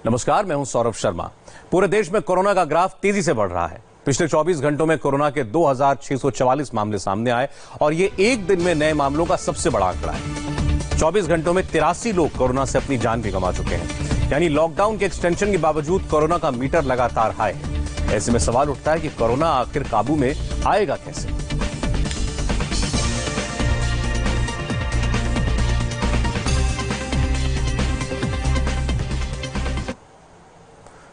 नमस्कार, मैं हूं सौरभ शर्मा। पूरे देश में कोरोना का ग्राफ तेजी से बढ़ रहा है। पिछले 24 घंटों में कोरोना के 2644 मामले सामने आए और ये एक दिन में नए मामलों का सबसे बड़ा आंकड़ा है। 24 घंटों में 83 लोग कोरोना से अपनी जान भी गंवा चुके हैं। यानी लॉकडाउन के एक्सटेंशन के बावजूद कोरोना का मीटर लगातार हाई है। ऐसे में सवाल उठता है कि कोरोना आखिर काबू में आएगा कैसे।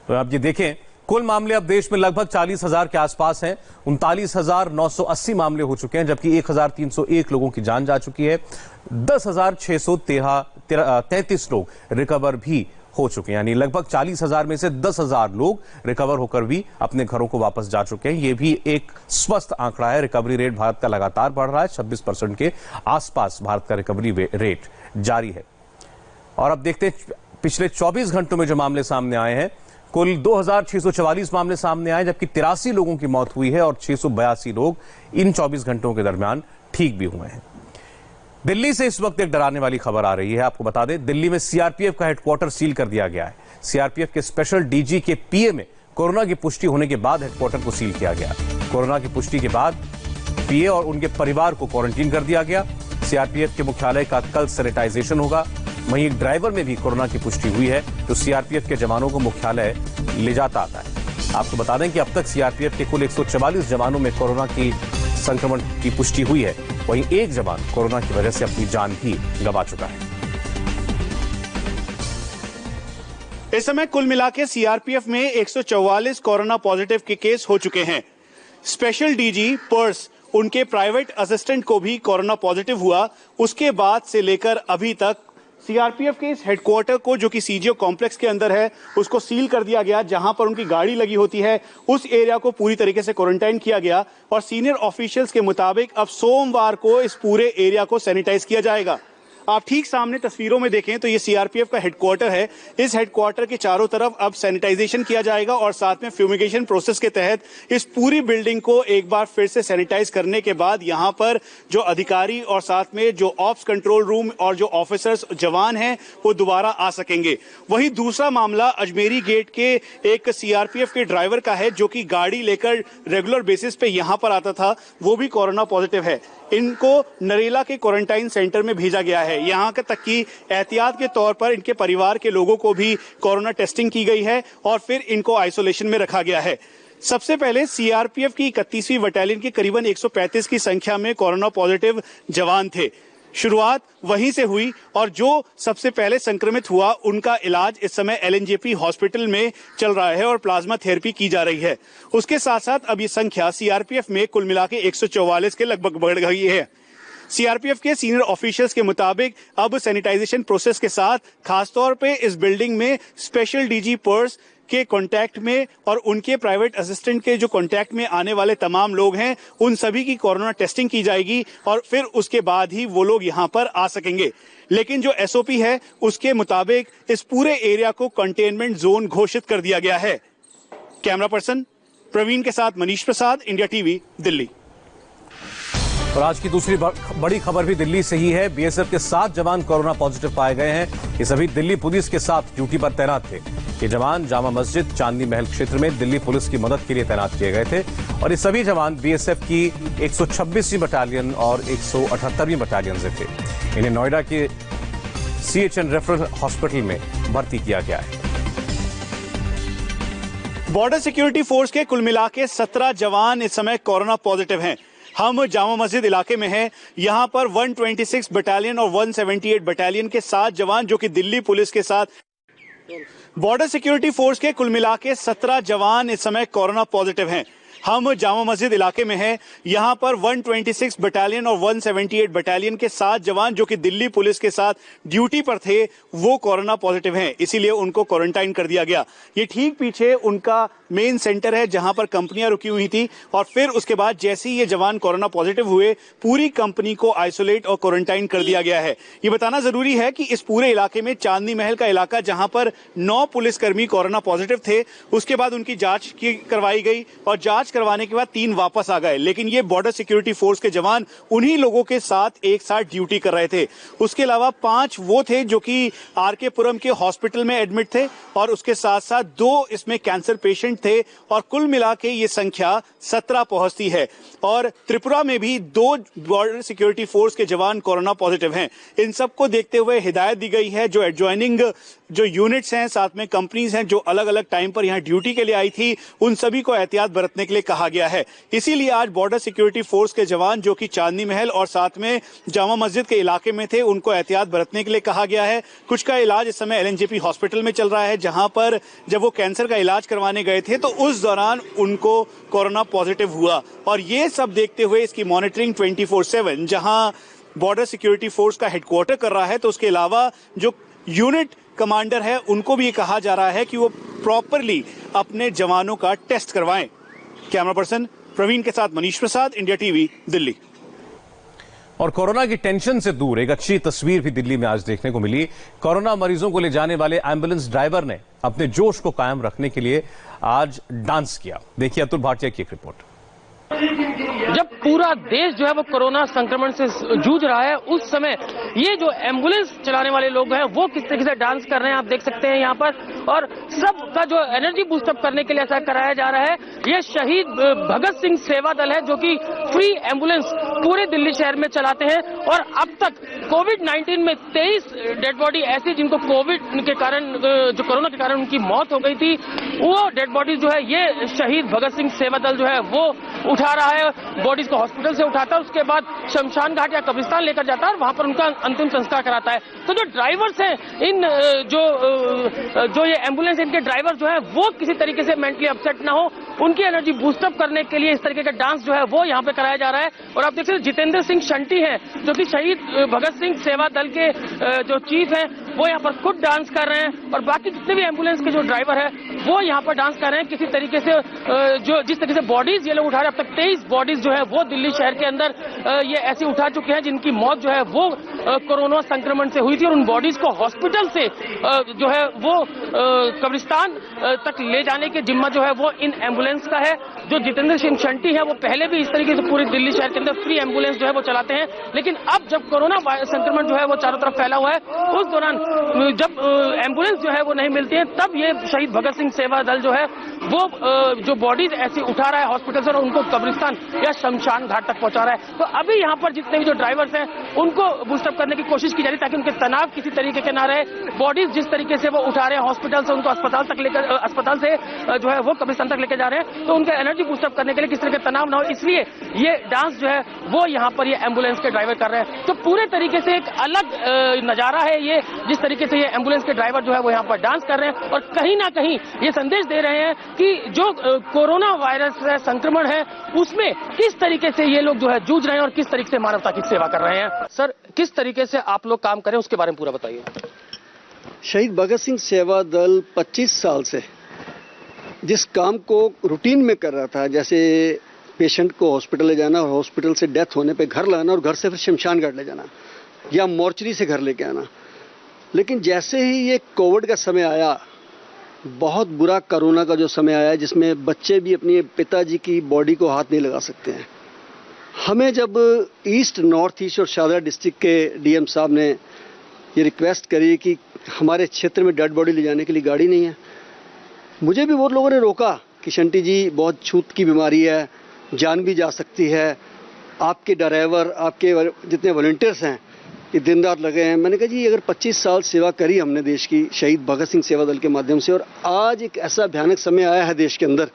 तो आप ये देखें, कुल मामले अब देश में लगभग 40,000 के आसपास हैं। 39,980 मामले हो चुके हैं, जबकि 1,301 लोगों की जान जा चुकी है। 10,633 लोग रिकवर भी हो चुके हैं। यानी लगभग 40,000 में से 10,000 लोग रिकवर होकर भी अपने घरों को वापस जा चुके हैं। ये भी एक स्वस्थ आंकड़ा है। रिकवरी रेट भारत का लगातार बढ़ रहा है। 26% के आसपास भारत का रिकवरी रेट जारी है। और अब देखते हैं पिछले 24 घंटों में जो मामले सामने आए हैं। कुल 2,644 मामले सामने आए, जबकि 83 लोगों की मौत हुई है और 682 लोग इन 24 घंटों के दरमियान ठीक भी हुए हैं। दिल्ली से इस वक्त एक डराने वाली खबर आ रही है। आपको बता दें, दिल्ली में सीआरपीएफ का हेडक्वार्टर सील कर दिया गया है। सीआरपीएफ के स्पेशल डीजी के पीए में कोरोना की पुष्टि होने के बाद हेडक्वार्टर को सील किया गया। कोरोना की पुष्टि के बाद पीए और उनके परिवार को क्वारंटीन कर दिया गया। सीआरपीएफ के मुख्यालय का कल सैनिटाइजेशन होगा। वहीं एक ड्राइवर में भी कोरोना की पुष्टि हुई है, जो सीआरपीएफ के जवानों को मुख्यालय ले जाता आता है। आपको बता दें कि अब तक सीआरपीएफ के कुल 144 जवानों में कोरोना की संक्रमण की पुष्टि हुई है। वहीं एक जवान कोरोना की वजह से अपनी जान भी गंवा चुका है। इस समय कुल मिला के सीआरपीएफ में 144 कोरोना पॉजिटिव के केस हो चुके हैं। स्पेशल डीजी पर्स उनके प्राइवेट असिस्टेंट को भी कोरोना पॉजिटिव हुआ। उसके बाद से लेकर अभी तक सीआरपीएफ के इस हेडक्वार्टर को, जो कि सीजीओ कॉम्प्लेक्स के अंदर है, उसको सील कर दिया गया। जहां पर उनकी गाड़ी लगी होती है, उस एरिया को पूरी तरीके से क्वारंटाइन किया गया। और सीनियर ऑफिशियल्स के मुताबिक अब सोमवार को इस पूरे एरिया को सैनिटाइज किया जाएगा। आप ठीक सामने तस्वीरों में देखें तो ये सीआरपीएफ का हेडक्वार्टर है। इस हेडक्वार्टर के चारों तरफ अब सैनिटाइजेशन किया जाएगा और साथ में फ्यूमिगेशन प्रोसेस के तहत इस पूरी बिल्डिंग को एक बार फिर से सैनिटाइज करने के बाद यहां पर जो अधिकारी और साथ में जो ऑप्स कंट्रोल रूम और जो ऑफिसर्स जवान हैं वो दोबारा आ सकेंगे। वहीं दूसरा मामला अजमेरी गेट के एक सीआरपीएफ के ड्राइवर का है, जो कि गाड़ी लेकर रेगुलर बेसिस पे यहां पर आता था। वो भी कोरोना पॉजिटिव है। इनको नरेला के क्वारंटाइन सेंटर में भेजा गया है। यहां तक कि एहतियात के तौर पर इनके परिवार के लोगों को भी कोरोना टेस्टिंग की गई है और फिर इनको आइसोलेशन में रखा गया है। सबसे पहले सीआरपीएफ की 31वीं बटालियन के करीबन 135 की संख्या में कोरोना पॉजिटिव जवान थे। शुरुआत वहीं से हुई और जो सबसे पहले संक्रमित हुआ उनका इलाज इस समय एलएनजेपी हॉस्पिटल में चल रहा है और प्लाज्मा थेरेपी की जा रही है। उसके साथ साथ अब ये संख्या सीआरपीएफ में कुल मिला के 144 के लगभग बढ़ गई है। सीआरपीएफ के सीनियर ऑफिशियल्स के मुताबिक अब सैनिटाइजेशन प्रोसेस के साथ खासतौर पे इस बिल्डिंग में स्पेशल डीजी पर्स के कांटेक्ट में और उनके प्राइवेट असिस्टेंट के जो कांटेक्ट में आने वाले तमाम लोग हैं, उन सभी की कोरोना टेस्टिंग की जाएगी और फिर उसके बाद ही वो लोग यहां पर आ सकेंगे। लेकिन जो एसओपी है उसके मुताबिक इस पूरे एरिया को कंटेनमेंट जोन घोषित कर दिया गया है। कैमरा पर्सन प्रवीण के साथ मनीष प्रसाद, इंडिया टीवी, दिल्ली। और आज की दूसरी बड़ी खबर भी दिल्ली से ही है। बीएसएफ के 7 जवान कोरोना पॉजिटिव पाए गए हैं। ये सभी दिल्ली पुलिस के साथ ड्यूटी पर तैनात थे। ये जवान जामा मस्जिद चांदनी महल क्षेत्र में दिल्ली पुलिस की मदद के लिए तैनात किए गए थे और ये सभी जवान बीएसएफ की 126वीं बटालियन और 178वीं बटालियन से थे। इन्हें नोएडा के सीएचएन रेफरल हॉस्पिटल में भर्ती किया गया है। बॉर्डर सिक्योरिटी फोर्स के कुल मिला के 17 जवान इस समय कोरोना पॉजिटिव हैं। हम जामा मस्जिद इलाके में हैं। यहां पर 126 बटालियन और 178 बटालियन के 7 जवान, जो कि दिल्ली पुलिस के साथ बॉर्डर सिक्योरिटी फोर्स के कुल मिला के 17 जवान इस समय कोरोना पॉजिटिव हैं। हम जामा मस्जिद इलाके में हैं। यहां पर 126 बटालियन और 178 बटालियन के 7 जवान, जो कि दिल्ली पुलिस के साथ ड्यूटी पर थे, वो कोरोना पॉजिटिव हैं। इसीलिए उनको क्वारंटाइन कर दिया गया। ये ठीक पीछे उनका मेन सेंटर है जहां पर कंपनियां रुकी हुई थी और फिर उसके बाद जैसे ही ये जवान कोरोना पॉजिटिव हुए, पूरी कंपनी को आइसोलेट और क्वारंटाइन कर दिया गया है। ये बताना जरूरी है कि इस पूरे इलाके में चांदनी महल का इलाका, जहां पर 9 पुलिसकर्मी कोरोना पॉजिटिव थे, उसके बाद उनकी जांच करवाई गई और जांच करवाने के बाद 3 वापस आ गए, लेकिन ये बॉर्डर सिक्योरिटी फोर्स के जवान उन्हीं लोगों के साथ एक साथ ड्यूटी कर रहे थे। उसके अलावा 5 वो थे जो कि आरके पुरम के हॉस्पिटल में एडमिट थे और उसके साथ साथ 2 इसमें कैंसर पेशेंट थे और कुल मिला के ये संख्या 17 पहुंचती है। और त्रिपुरा में भी 2 बॉर्डर सिक्योरिटी फोर्स के जवान कोरोना पॉजिटिव हैं। इन सबको देखते हुए हिदायत दी गई है, जो एडजॉइनिंग जो यूनिट्स हैं, साथ में कंपनीज हैं जो अलग अलग टाइम पर यहां ड्यूटी के लिए आई थी, उन सभी को एहतियात बरतने के लिए कहा गया है। इसीलिए आज बॉर्डर सिक्योरिटी फोर्स के जवान जो कि चांदनी महल और साथ में जामा मस्जिद के इलाके में थे, उनको एहतियात बरतने के लिए कहा गया है। कुछ का इलाज इस समय LNJP हॉस्पिटल में चल रहा है, जहां पर जब वो कैंसर का इलाज करवाने गए थे तो उस दौरान उनको कोरोना पॉजिटिव हुआ। और ये सब देखते हुए इसकी मॉनिटरिंग 24/7 जहां बॉर्डर सिक्योरिटी फोर्स का हेडक्वार्टर कर रहा है, तो उसके अलावा जो यूनिट कमांडर है उनको भी ये कहा जा रहा है कि वो प्रॉपरली अपने जवानों का टेस्ट करवाएं। कैमरा पर्सन प्रवीण के साथ मनीष प्रसाद, इंडिया टीवी, दिल्ली। और कोरोना की टेंशन से दूर एक अच्छी तस्वीर भी दिल्ली में आज देखने को मिली। कोरोना मरीजों को ले जाने वाले एम्बुलेंस ड्राइवर ने अपने जोश को कायम रखने के लिए आज डांस किया। देखिए अतुल भाटिया की एक रिपोर्ट। जब पूरा देश जो है वो कोरोना संक्रमण से जूझ रहा है, उस समय ये जो एम्बुलेंस चलाने वाले लोग हैं वो किस तरीके से डांस कर रहे हैं आप देख सकते हैं यहाँ पर। और सबका जो एनर्जी बूस्टअप करने के लिए ऐसा कराया जा रहा है। ये शहीद भगत सिंह सेवा दल है जो कि फ्री एम्बुलेंस पूरे दिल्ली शहर में चलाते हैं। और अब तक कोविड-19 में 23 डेड बॉडी ऐसी जिनको कोविड के कारण, जो कोरोना के कारण उनकी मौत हो गई थी, वो डेड बॉडी जो है ये शहीद भगत सिंह सेवा दल जो है वो उठा रहा है। बॉडीज को हॉस्पिटल से उठाता है, उसके बाद शमशान घाट या कब्रिस्तान लेकर जाता है और वहां पर उनका अंतिम संस्कार कराता है। तो जो ड्राइवर्स हैं, इन जो ये एम्बुलेंस, इनके ड्राइवर जो है वो किसी तरीके से मेंटली अपसेट ना हो, उनकी एनर्जी बूस्टअप करने के लिए इस तरीके का डांस जो है वो यहाँ पे कराया जा रहा है। और आप देख सकते हैं जितेंद्र सिंह शंटी हैं जो कि शहीद भगत सिंह सेवा दल के जो चीफ हैं, वो यहाँ पर खुद डांस कर रहे हैं। और बाकी जितने भी एम्बुलेंस के जो ड्राइवर है वो यहाँ पर डांस कर रहे हैं किसी तरीके से। जो जिस तरीके से बॉडीज ये लोग उठा रहे हैं, अब तक 23 बॉडीज जो है वो दिल्ली शहर के अंदर ये ऐसी उठा चुके हैं जिनकी मौत जो है वो कोरोना संक्रमण से हुई थी। और उन बॉडीज को हॉस्पिटल से जो है वो कब्रिस्तान तक ले जाने की जिम्मा जो है वो इन एम्बुलेंस का है। जो जितेंद्र सिंह शंटी है वो पहले भी इस तरीके से पूरी दिल्ली शहर के अंदर फ्री एम्बुलेंस जो है वो चलाते हैं, लेकिन अब जब कोरोना संक्रमण जो है वो चारों तरफ फैला हुआ है, उस दौरान जब एम्बुलेंस जो है वो नहीं मिलती है, तब ये शहीद भगत सिंह सेवा दल जो है वो जो बॉडीज ऐसी उठा रहा है हॉस्पिटल से और उनको कब्रिस्तान या शमशान घाट तक पहुंचा रहा है। तो अभी यहाँ पर जितने भी जो ड्राइवर्स हैं उनको बूस्टअप करने की कोशिश की जा रही है ताकि उनके तनाव किसी तरीके के ना रहे। बॉडीज जिस तरीके से वो उठा रहे हैं हॉस्पिटल से, उनको अस्पताल से जो है वो कब्रिस्तान तक लेकर जा रहे हैं, तो उनका एनर्जी बूस्टअप करने के लिए किस तरह का तनाव ना हो, इसलिए ये डांस जो है वो यहाँ पर ये एम्बुलेंस के ड्राइवर कर रहे हैं। तो पूरे तरीके से एक अलग नजारा है ये, जिस तरीके से ये एम्बुलेंस के ड्राइवर जो है वो यहाँ पर डांस कर रहे हैं और कहीं ना कहीं ये संदेश दे रहे हैं कि जो कोरोना वायरस संक्रमण है उसमें किस तरीके से ये लोग जो है जूझ रहे हैं और किस तरीके से मानवता की सेवा कर रहे हैं। सर, किस तरीके से आप लोग काम करें उसके बारे में पूरा बताइए। शहीद भगत सिंह सेवा दल 25 साल से जिस काम को रूटीन में कर रहा था, जैसे पेशेंट को हॉस्पिटल ले जाना और हॉस्पिटल से डेथ होने पे घर लाना और घर से फिर शमशान घाट ले जाना या मॉर्चरी से घर लेके आना, लेकिन जैसे ही ये कोविड का समय आया, बहुत बुरा कोरोना का जो समय आया जिसमें बच्चे भी अपनी पिताजी की बॉडी को हाथ नहीं लगा सकते हैं, हमें जब ईस्ट, नॉर्थ ईस्ट और शारदा डिस्ट्रिक्ट के डीएम साहब ने ये रिक्वेस्ट करी कि हमारे क्षेत्र में डेड बॉडी ले जाने के लिए गाड़ी नहीं है, मुझे भी बहुत लोगों ने रोका कि शंटी जी बहुत छूत की बीमारी है, जान भी जा सकती है, आपके ड्राइवर, आपके जितने वॉलंटियर्स हैं ये दिन रात लगे हैं। मैंने कहा जी अगर 25 साल सेवा करी हमने देश की शहीद भगत सिंह सेवा दल के माध्यम से, और आज एक ऐसा भयानक समय आया है देश के अंदर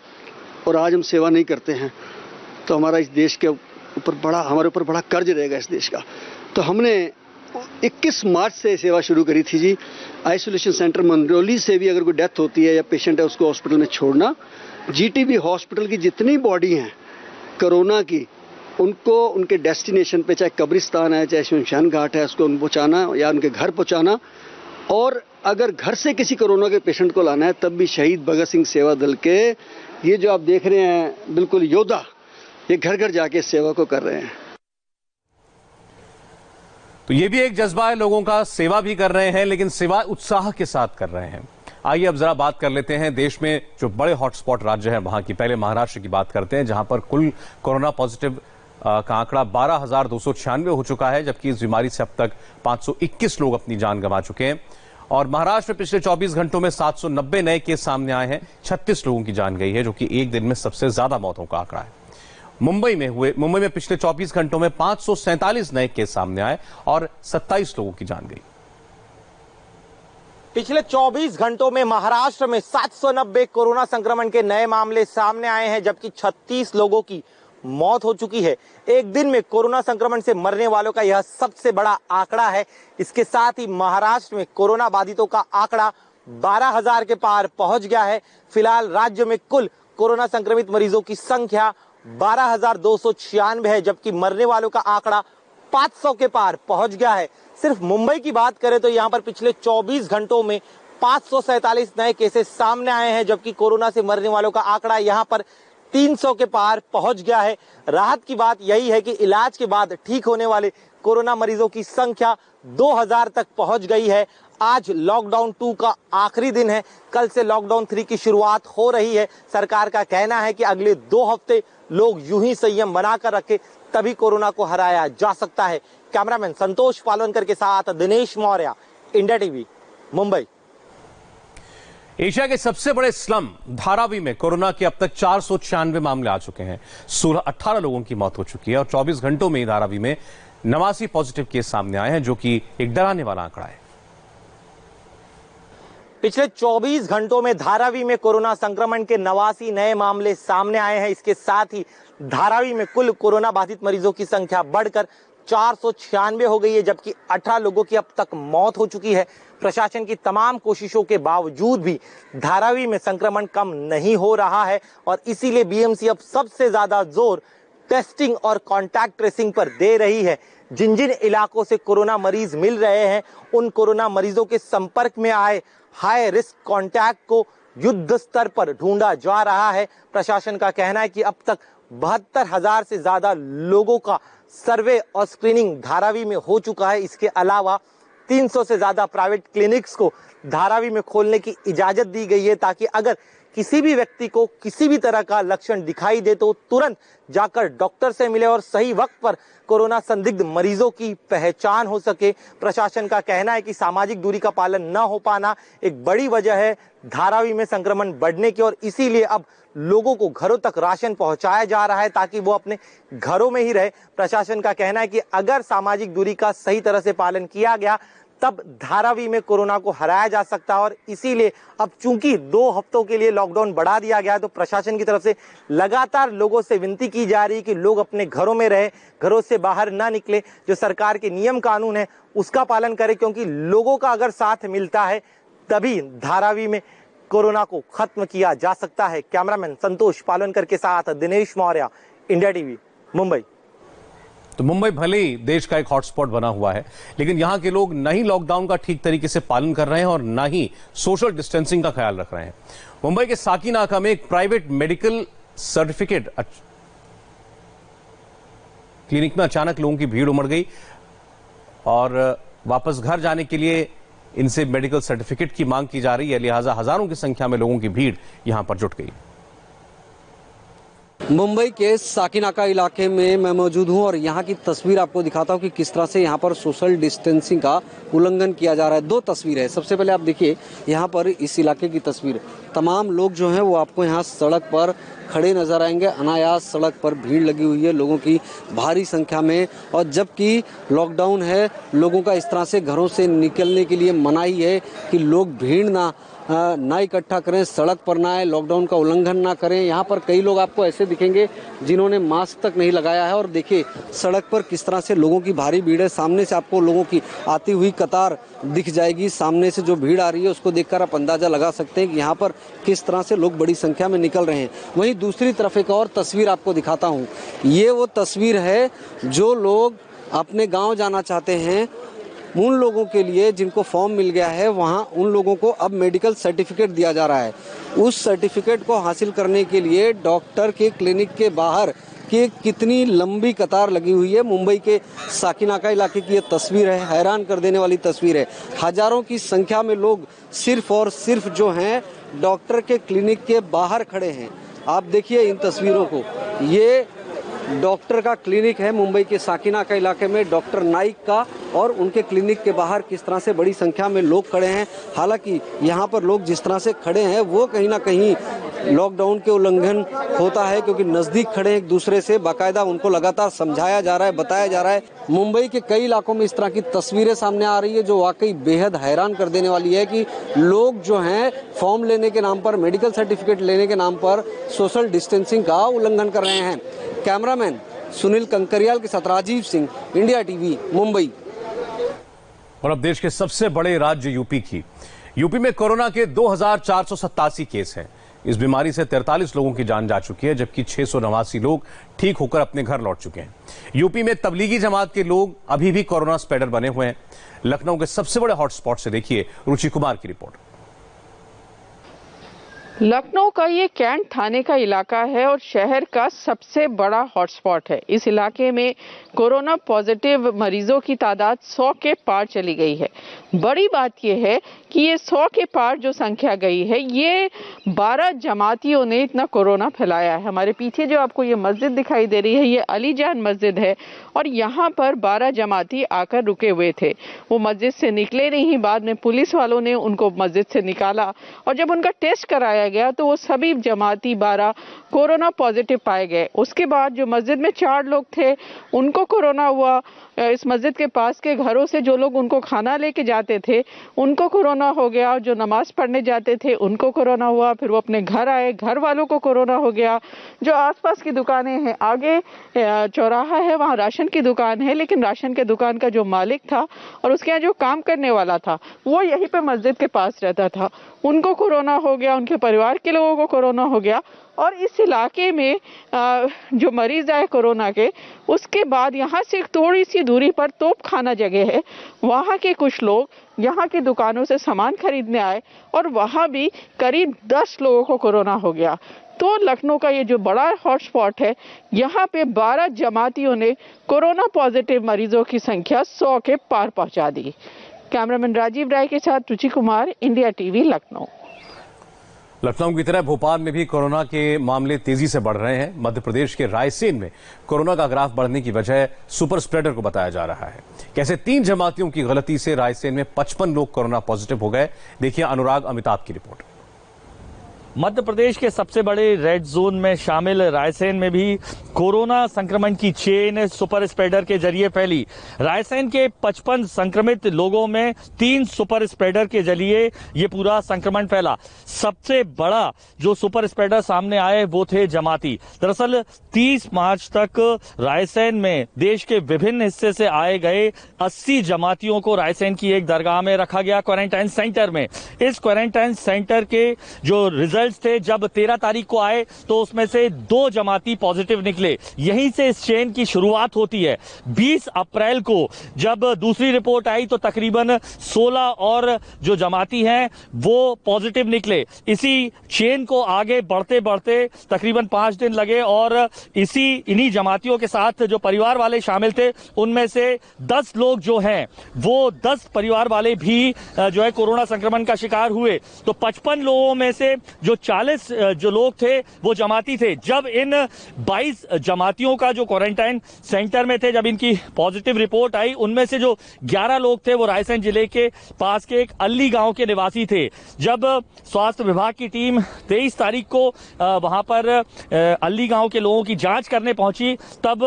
और आज हम सेवा नहीं करते हैं तो हमारा इस देश के ऊपर हमारे ऊपर बड़ा कर्ज रहेगा इस देश का। तो हमने 21 मार्च से सेवा शुरू करी थी जी। आइसोलेशन सेंटर मंदरौली से भी अगर कोई डेथ होती है या पेशेंट है उसको हॉस्पिटल में छोड़ना, जीटीबी हॉस्पिटल की जितनी बॉडी हैं कोरोना की, उनको उनके डेस्टिनेशन पे, चाहे कब्रिस्तान है चाहे शमशान घाट है, उसको पहुंचाना या उनके घर पहुंचाना। और अगर घर से किसी कोरोना के पेशेंट को लाना है तब भी शहीद भगत सिंह सेवा दल के ये जो आप देख रहे हैं बिल्कुल योद्धा, ये घर घर जाके सेवा को कर रहे हैं। तो ये भी एक जज्बा है लोगों का, सेवा भी कर रहे हैं लेकिन सेवा उत्साह के साथ कर रहे हैं। आइए अब जरा बात कर लेते हैं देश में जो बड़े हॉटस्पॉट राज्य हैं वहां की। पहले महाराष्ट्र की बात करते हैं, जहां पर कुल कोरोना पॉजिटिव का आंकड़ा 12,296 हो चुका है, जबकि इस बीमारी से अब तक 521 लोग अपनी जान गंवा चुके हैं। और महाराष्ट्र में पिछले 24 घंटों में 790 नए केस सामने आए हैं, 36 लोगों की जान गई है, जो कि एक दिन में सबसे ज्यादा मौतों का आंकड़ा है। मुंबई में पिछले 24 घंटों में 547 नए केस सामने आए और 27 लोगों की जान गई। पिछले 24 घंटों में महाराष्ट्र में 790 कोरोना संक्रमण के नए मामले सामने आए हैं, जबकि 36 लोगों की मौत हो चुकी है। एक दिन में कोरोना संक्रमण से मरने वालों का यह सबसे बड़ा आंकड़ा है। इसके साथ ही महाराष्ट्र में कोरोना बाधितों का आंकड़ा 12,000 के पार पहुंच गया है। फिलहाल राज्य में कुल कोरोना संक्रमित मरीजों की संख्या 12,296 है, जबकि मरने वालों का आंकड़ा 500 के पार पहुंच गया है। सिर्फ मुंबई की बात करें तो यहां पर पिछले 24 घंटों में 547 नए केसेस सामने आए हैं, जबकि कोरोना से मरने वालों का आंकड़ा यहां पर 300 के पार पहुंच गया है। राहत की बात यही है कि इलाज के बाद ठीक होने वाले कोरोना मरीजों की संख्या 2,000 तक पहुंच गई है। आज लॉकडाउन 2 का आखिरी दिन है। कल से लॉकडाउन 3 की शुरुआत हो रही है। सरकार का कहना है कि अगले 2 हफ्ते लोग यूं ही संयम बनाकर रखे, तभी कोरोना को हराया जा सकता है। कैमरामैन संतोष पालवनकर के साथ Dinesh Maurya, India TV, Mumbai. Asia के सबसे बड़े स्लम धारावी में कोरोना के अब तक 496 मामले आ चुके हैं। 18 लोगों की मौत हो चुकी है और 24 घंटों में धारावी में 89 पॉजिटिव केस सामने आए हैं, जो कि एक डराने वाला आंकड़ा है। पिछले 24 घंटों में धारावी में कोरोना संक्रमण के 89 नए मामले सामने आए हैं। इसके साथ ही धारावी में कुल कोरोना बाधित मरीजों की संख्या बढ़कर 496 हो गई है, जबकि 18 लोगों की अब तक मौत हो चुकी है। प्रशासन की तमाम कोशिशों के बावजूद भी धारावी में संक्रमण कम नहीं हो रहा है और इसीलिए बीएमसी अब सबसे ज्यादा जोर टेस्टिंग और कॉन्टैक्ट ट्रेसिंग पर दे रही है। जिन जिन इलाकों से कोरोना मरीज मिल रहे हैं, उन कोरोना मरीजों के संपर्क में आए हाई रिस्क कॉन्टैक्ट को युद्ध स्तर पर ढूंढा जा रहा है। प्रशासन का कहना है कि अब तक 72,000 से ज्यादा लोगों का सर्वे और स्क्रीनिंग धारावी में हो चुका है। इसके अलावा 300 से ज्यादा प्राइवेट क्लिनिक्स को धारावी में खोलने की इजाजत दी गई है, ताकि अगर किसी भी व्यक्ति को किसी भी तरह का लक्षण दिखाई दे तो तुरंत जाकर डॉक्टर से मिले और सही वक्त पर कोरोना संदिग्ध मरीजों की पहचान हो सके। प्रशासन का कहना है कि सामाजिक दूरी का पालन न हो पाना एक बड़ी वजह है धारावी में संक्रमण बढ़ने की, और इसीलिए अब लोगों को घरों तक राशन पहुंचाया जा रहा है ताकि वो अपने घरों में ही रहे। प्रशासन का कहना है कि अगर सामाजिक दूरी का सही तरह से पालन किया गया तब धारावी में कोरोना को हराया जा सकता है, और इसीलिए अब चूंकि 2 हफ्तों के लिए लॉकडाउन बढ़ा दिया गया है, तो प्रशासन की तरफ से लगातार लोगों से विनती की जा रही है कि लोग अपने घरों में रहे, घरों से बाहर ना निकले। जो सरकार के नियम कानून है उसका पालन करें, क्योंकि लोगों का अगर साथ मिलता है तभी धारावी में कोरोना को खत्म किया जा सकता है। कैमरामैन संतोष पालवनकर के साथ दिनेश मौर्य, इंडिया टीवी, मुंबई। तो मुंबई भले ही देश का एक हॉटस्पॉट बना हुआ है, लेकिन यहां के लोग न ही लॉकडाउन का ठीक तरीके से पालन कर रहे हैं और न ही सोशल डिस्टेंसिंग का ख्याल रख रहे हैं। मुंबई के साकीनाका में एक प्राइवेट मेडिकल सर्टिफिकेट क्लिनिक में अचानक लोगों की भीड़ उमड़ गई और वापस घर जाने के लिए इनसे मेडिकल सर्टिफिकेट की मांग की जा रही है। लिहाजा हजारों की संख्या में लोगों की भीड़ यहां पर जुट गई। मुंबई के साकीनाका इलाके में मैं मौजूद हूं और यहां की तस्वीर आपको दिखाता हूं कि किस तरह से यहां पर सोशल डिस्टेंसिंग का उल्लंघन किया जा रहा है। 2 तस्वीरें हैं। सबसे पहले आप देखिए यहां पर इस इलाके की तस्वीर। तमाम लोग जो हैं वो आपको यहां सड़क पर खड़े नजर आएंगे। अनायास सड़क पर भीड़ लगी हुई है लोगों की भारी संख्या में, और जबकि लॉकडाउन है, लोगों का इस तरह से घरों से निकलने के लिए मनाही है कि लोग भीड़ ना इकट्ठा करें, सड़क पर ना आए, लॉकडाउन का उल्लंघन ना करें। यहाँ पर कई लोग आपको ऐसे दिखेंगे जिन्होंने मास्क तक नहीं लगाया है, और देखिए सड़क पर किस तरह से लोगों की भारी भीड़ है। सामने से आपको लोगों की आती हुई कतार दिख जाएगी। सामने से जो भीड़ आ रही है उसको देखकर आप अंदाजा लगा सकते हैं कि यहाँ पर किस तरह से लोग बड़ी संख्या में निकल रहे हैं। वहीं दूसरी तरफ एक और तस्वीर आपको दिखाता हूँ। ये वो तस्वीर है जो लोग अपने गाँव जाना चाहते हैं, उन लोगों के लिए जिनको फॉर्म मिल गया है, वहाँ उन लोगों को अब मेडिकल सर्टिफिकेट दिया जा रहा है। उस सर्टिफिकेट को हासिल करने के लिए डॉक्टर के क्लिनिक के बाहर कि कितनी लंबी कतार लगी हुई है। मुंबई के साकिनाका इलाके की ये तस्वीर है, हैरान कर देने वाली तस्वीर है। हजारों की संख्या में लोग सिर्फ और सिर्फ जो हैं डॉक्टर के क्लिनिक के बाहर खड़े हैं। आप देखिए इन तस्वीरों को, ये डॉक्टर का क्लिनिक है मुंबई के साकिनाका इलाके में, डॉक्टर नाइक का, और उनके क्लिनिक के बाहर किस तरह से बड़ी संख्या में लोग खड़े हैं। हालांकि यहाँ पर लोग जिस तरह से खड़े हैं वो कहीं ना कहीं लॉकडाउन के उल्लंघन होता है, क्योंकि नजदीक खड़े एक दूसरे से, बाकायदा उनको लगातार समझाया जा रहा है, बताया जा रहा है। मुंबई के कई इलाकों में इस तरह की तस्वीरें सामने आ रही है जो वाकई बेहद हैरान कर देने वाली है कि लोग जो हैं फॉर्म लेने के नाम पर, मेडिकल सर्टिफिकेट लेने के नाम पर सोशल डिस्टेंसिंग का उल्लंघन कर रहे हैं। कैमरामैन सुनील कंकरियाल के साथ राजीव सिंह, इंडिया टीवी, मुंबई। और अब देश के सबसे बड़े राज्य यूपी की। यूपी में कोरोना के 2487 केस हैं। इस बीमारी से 43 लोगों की जान जा चुकी है, जबकि 689 लोग ठीक होकर अपने घर लौट चुके हैं। यूपी में तबलीगी जमात के लोग अभी भी कोरोना स्प्रेडर बने हुए हैं। लखनऊ के सबसे बड़े हॉटस्पॉट से देखिए रुचि कुमार की रिपोर्ट। लखनऊ का ये कैंट थाने का इलाका है और शहर का सबसे बड़ा हॉटस्पॉट है। इस इलाके में कोरोना पॉजिटिव मरीजों की तादाद 100 के पार चली गई है। बड़ी बात यह है कि ये 100 के पार जो संख्या गई है, ये 12 जमातियों ने इतना कोरोना फैलाया है। हमारे पीछे जो आपको ये मस्जिद दिखाई दे रही है, ये अलीजान मस्जिद है और यहाँ पर 12 जमाती आकर रुके हुए थे। वो मस्जिद से निकले नहीं, बाद में पुलिस वालों ने उनको मस्जिद से निकाला और जब उनका टेस्ट कराया गया तो वो सभी जमाती 12 कोरोना पॉजिटिव पाए गए। उसके बाद जो मस्जिद में 4 लोग थे उनको कोरोना हुआ। इस मस्जिद के पास के घरों से जो लोग उनको खाना लेके जाते थे उनको कोरोना हो गया। जो नमाज पढ़ने जाते थे उनको कोरोना हुआ। फिर वो अपने घर आए, घर वालों को कोरोना हो गया। जो आसपास की दुकानें हैं, आगे चौराहा है, वहाँ राशन की दुकान है, लेकिन राशन के दुकान का जो मालिक था और उसके यहाँ जो काम करने वाला था वो यहीं पे मस्जिद के पास रहता था, उनको कोरोना हो गया। उनके परिवार के लोगों को कोरोना हो गया। और इस इलाके में जो मरीज आए कोरोना के, उसके बाद यहाँ से थोड़ी सी दूरी पर तोपखाना जगह है, वहाँ के कुछ लोग यहाँ की दुकानों से सामान खरीदने आए और वहाँ भी करीब 10 लोगों को कोरोना हो गया। तो लखनऊ का ये जो बड़ा हॉटस्पॉट है, यहाँ पे 12 जमातियों ने कोरोना पॉजिटिव मरीजों की संख्या 100 के पार पहुँचा दी। कैमरामैन राजीव राय के साथ रुचि कुमार, इंडिया टीवी, लखनऊ। लखनऊ की तरह भोपाल में भी कोरोना के मामले तेजी से बढ़ रहे हैं। मध्य प्रदेश के रायसेन में कोरोना का ग्राफ बढ़ने की वजह सुपर स्प्रेडर को बताया जा रहा है। कैसे 3 जमातियों की गलती से रायसेन में 55 लोग कोरोना पॉजिटिव हो गए, देखिए अनुराग अमिताभ की रिपोर्ट। मध्य प्रदेश के सबसे बड़े रेड जोन में शामिल रायसेन में भी कोरोना संक्रमण की चेन सुपर स्प्रेडर के जरिए फैली। रायसेन के 55 संक्रमित लोगों में 3 सुपर स्प्रेडर के जरिए ये पूरा संक्रमण फैला। सबसे बड़ा जो सुपर स्प्रेडर सामने आए वो थे जमाती। दरअसल 30 मार्च तक रायसेन में देश के विभिन्न हिस्से से आए गए 80 जमातियों को रायसेन की एक दरगाह में रखा गया, क्वारंटाइन सेंटर में। इस क्वारंटाइन सेंटर के जो रिजल्ट थे जब 13 तारीख को आए तो उसमें से 2 जमाती पॉजिटिव निकले। यहीं से इस चेन की शुरुआत होती है। 20 अप्रैल को जब दूसरी रिपोर्ट आई तो तकरीबन 16 और जो जमाती हैं वो पॉजिटिव निकले। इसी चेन को आगे बढ़ते बढ़ते तकरीबन 5 दिन लगे और इन्हीं जमातियों के साथ जो परिवार वाले शामिल थे उनमें से 10 लोग जो हैं वो 10 परिवार वाले भी जो है कोरोना संक्रमण का शिकार हुए। तो 55 लोगों में से जो 40 जो लोग थे वो जमाती थे। जब इन 22 जमातियों का जो क्वारंटाइन सेंटर में थे, जब इनकी पॉजिटिव रिपोर्ट आई, उनमें से जो 11 लोग थे वो रायसेन जिले के पास के एक अल्ली गांव के निवासी थे। जब स्वास्थ्य विभाग की टीम 23 तारीख को वहां पर अल्ली गांव के लोगों की जांच करने पहुंची, तब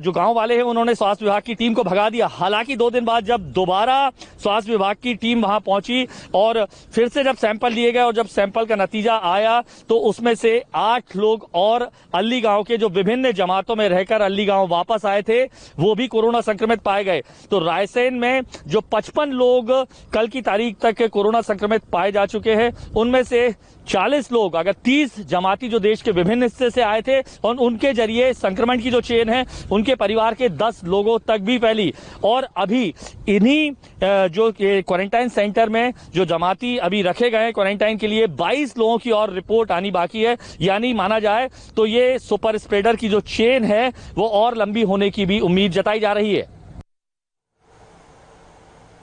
जो गांव वाले हैं उन्होंने स्वास्थ्य विभाग की टीम को भगा दिया। हालांकि 2 दिन बाद जब दोबारा स्वास्थ्य विभाग की टीम वहां पहुंची और फिर से जब सैंपल लिए गए और जब सैंपल का नतीजा आया तो उसमें से 8 लोग और अल्ली गांव के जो विभिन्न जमातों में रहकर अल्ली गांव वापस आए थे वो भी कोरोना संक्रमित पाए गए। तो रायसेन में जो 55 लोग कल की तारीख तक कोरोना संक्रमित पाए जा चुके हैं उनमें से 40 लोग, अगर 30 जमाती जो देश के विभिन्न हिस्से से आए थे और उनके जरिए संक्रमण की जो चेन है उनके परिवार के 10 लोगों तक भी फैली। और अभी इन्हीं जो क्वारंटाइन सेंटर में जो जमाती अभी रखे गए हैं क्वारंटाइन के लिए, 22 लोगों की और रिपोर्ट आनी बाकी है। यानी माना जाए तो ये सुपर स्प्रेडर की जो चेन है वो और लंबी होने की भी उम्मीद जताई जा रही है।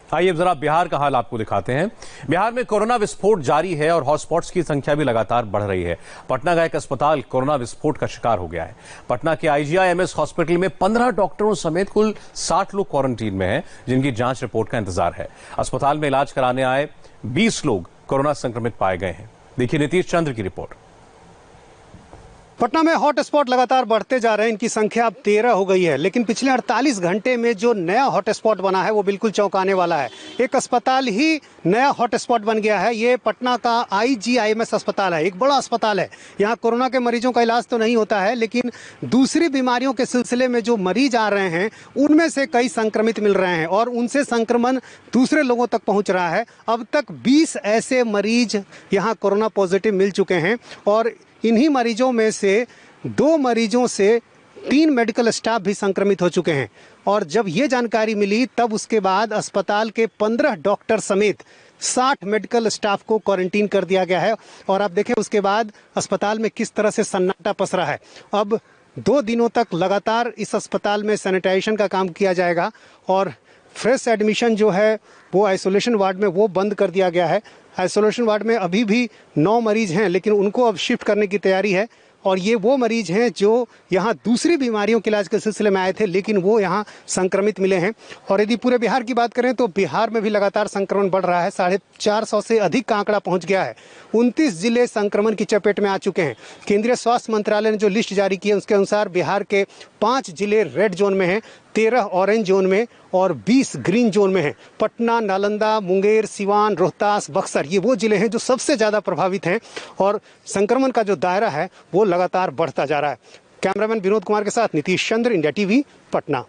आइए अब जरा बिहार का हाल आपको दिखाते हैं। बिहार में कोरोना विस्फोट जारी है और हॉटस्पॉट्स की संख्या भी लगातार बढ़ रही है। पटना का एक अस्पताल कोरोना विस्फोट का शिकार हो गया है। पटना के IGIMS हॉस्पिटल में 15 डॉक्टरों समेत कुल 60 लोग क्वारंटीन में हैं, जिनकी जांच रिपोर्ट का इंतजार है। अस्पताल में इलाज कराने आए 20 लोग कोरोना संक्रमित पाए गए हैं। देखिए नीतीश चंद्र की रिपोर्ट। पटना में हॉटस्पॉट लगातार बढ़ते जा रहे हैं। इनकी संख्या अब 13 हो गई है, लेकिन पिछले 48 घंटे में जो नया हॉटस्पॉट बना है वो बिल्कुल चौंकाने वाला है। एक अस्पताल ही नया हॉटस्पॉट बन गया है। ये पटना का IGIMS अस्पताल है, एक बड़ा अस्पताल है। यहाँ कोरोना के मरीजों का इलाज तो नहीं होता है, लेकिन दूसरी बीमारियों के सिलसिले में जो मरीज आ रहे हैं उनमें से कई संक्रमित मिल रहे हैं और उनसे संक्रमण दूसरे लोगों तक पहुँच रहा है। अब तक 20 ऐसे मरीज यहाँ कोरोना पॉजिटिव मिल चुके हैं और इन्हीं मरीजों में से 2 मरीजों से 3 मेडिकल स्टाफ भी संक्रमित हो चुके हैं। और जब ये जानकारी मिली तब उसके बाद अस्पताल के 15 डॉक्टर समेत 60 मेडिकल स्टाफ को क्वारंटीन कर दिया गया है। और आप देखें उसके बाद अस्पताल में किस तरह से सन्नाटा पसरा है। अब 2 दिनों तक लगातार इस अस्पताल में सैनिटाइजेशन का काम किया जाएगा और फ्रेश एडमिशन जो है वो आइसोलेशन वार्ड में वो बंद कर दिया गया है। आइसोलेशन वार्ड में अभी भी 9 मरीज हैं, लेकिन उनको अब शिफ्ट करने की तैयारी है। और ये वो मरीज हैं जो यहाँ दूसरी बीमारियों के इलाज के सिलसिले में आए थे, लेकिन वो यहाँ संक्रमित मिले हैं। और यदि पूरे बिहार की बात करें तो बिहार में भी लगातार संक्रमण बढ़ रहा है। 450 से अधिक का आंकड़ा पहुँच गया है। 29 जिले संक्रमण की चपेट में आ चुके हैं। केंद्रीय स्वास्थ्य मंत्रालय ने जो लिस्ट जारी की है उसके अनुसार बिहार के 5 जिले रेड जोन में हैं, 13 ऑरेंज जोन में और 20 ग्रीन जोन में हैं। पटना, नालंदा, मुंगेर, सिवान, रोहतास, बक्सर ये वो जिले हैं जो सबसे ज़्यादा प्रभावित हैं और संक्रमण का जो दायरा है वो लगातार बढ़ता जा रहा है। कैमरामैन विनोद कुमार के साथ नीतीश चंद्र, इंडिया TV, पटना।